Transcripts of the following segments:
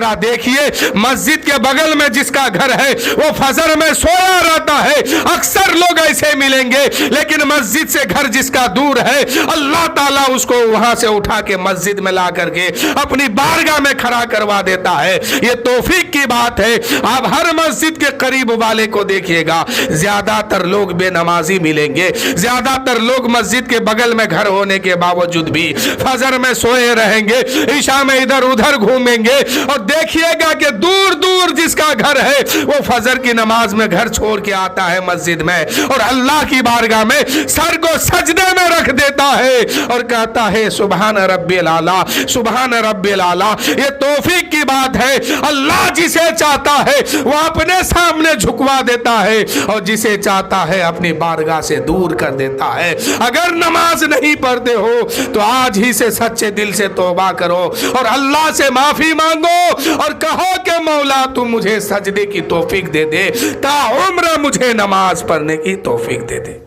देखिए मस्जिद के बगल में जिसका घर है वो फजर में सोया रहता है। अक्सर लोग ऐसे मिलेंगे, लेकिन मस्जिद से घर जिसका दूर है अल्लाह ताला उसको वहां से उठा के मस्जिद में ला करके अपनी बारगाह में खड़ा करवा देता है। ये तौफीक की बात है। आप हर मस्जिद के करीब वाले को देखिएगा, ज्यादातर लोग बेनमाजी मिलेंगे, ज्यादातर लोग मस्जिद के बगल में घर होने के बावजूद भी फजर में सोए रहेंगे, ईशा में इधर उधर घूमेंगे। और देखिएगा कि दूर दूर जिसका घर है वो फजर की नमाज में घर छोड़ के आता है मस्जिद में और अल्लाह की बारगाह में सर को सजदे में रख देता है और कहता है सुभान रब्बिल आला, सुभान रब्बिल आला। ये तौफीक की बात है। अल्लाह जिसे चाहता है वो अपने सामने झुकवा देता है और जिसे चाहता है अपनी बारगाह से दूर कर देता है। अगर नमाज नहीं पढ़ते हो तो आज ही से सच्चे दिल से तौबा करो और अल्लाह से माफी मांगो और कहो कि मौला तू मुझे सजदे की तौफीक दे दे, ताउम्र मुझे नमाज पढ़ने की तौफीक दे दे।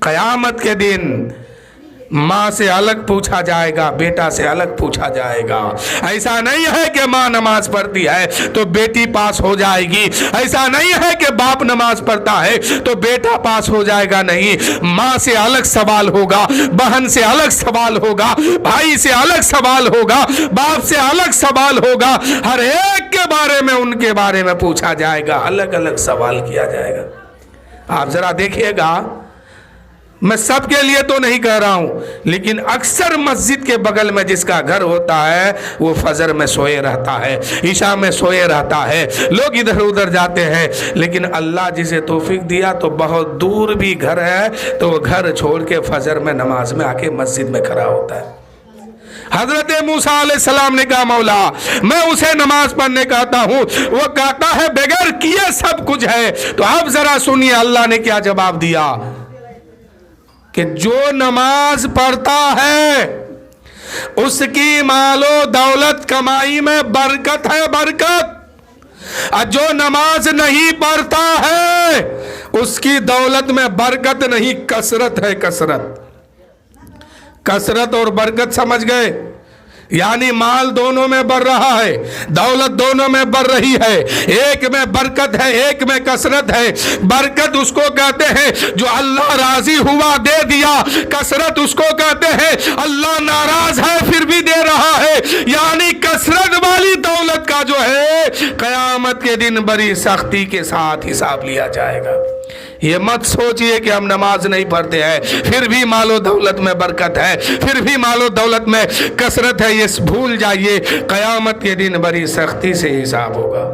क़यामत के दिन माँ से अलग पूछा जाएगा, बेटा से अलग पूछा जाएगा। ऐसा नहीं है कि माँ नमाज पढ़ती है तो बेटी पास हो जाएगी, ऐसा नहीं है कि बाप नमाज पढ़ता है तो बेटा पास हो जाएगा। नहीं, माँ से अलग सवाल होगा, बहन से अलग सवाल होगा, भाई से अलग सवाल होगा, बाप से अलग सवाल होगा। हर एक के बारे में, उनके बारे में पूछा जाएगा, अलग अलग सवाल किया जाएगा। आप जरा देखिएगा, मैं सबके लिए तो नहीं कह रहा हूं, लेकिन अक्सर मस्जिद के बगल में जिसका घर होता है वो फजर में सोए रहता है, ईशा में सोए रहता है, लोग इधर उधर जाते हैं। लेकिन अल्लाह जिसे तौफीक दिया तो बहुत दूर भी घर है तो वो घर छोड़ के फजर में नमाज में आके मस्जिद में खड़ा होता है। हजरत मूसा अलैहिस्सलाम ने कहा मौला मैं उसे नमाज पढ़ने कहता हूं, वो कहता है बगैर किए सब कुछ है। तो अब जरा सुनिए अल्लाह ने क्या जवाब दिया कि जो नमाज पढ़ता है उसकी मालो दौलत कमाई में बरकत है, बरकत। और जो नमाज नहीं पढ़ता है उसकी दौलत में बरकत नहीं, कसरत है, कसरत। कसरत और बरकत समझ गए? यानी माल दोनों में बढ़ रहा है, दौलत दोनों में बढ़ रही है, एक में बरकत है, एक में कसरत है। बरकत उसको कहते हैं जो अल्लाह राजी हुआ दे दिया, कसरत उसको कहते हैं अल्लाह नाराज है फिर भी दे रहा है। यानी कसरत वाली दौलत का जो है क़यामत के दिन बड़ी सख्ती के साथ हिसाब लिया जाएगा। ये मत सोचिए कि हम नमाज नहीं पढ़ते हैं फिर भी मालो दौलत में बरकत है, फिर भी मालो दौलत में कसरत है। ये भूल जाइए, क़यामत के दिन बड़ी सख्ती से हिसाब होगा।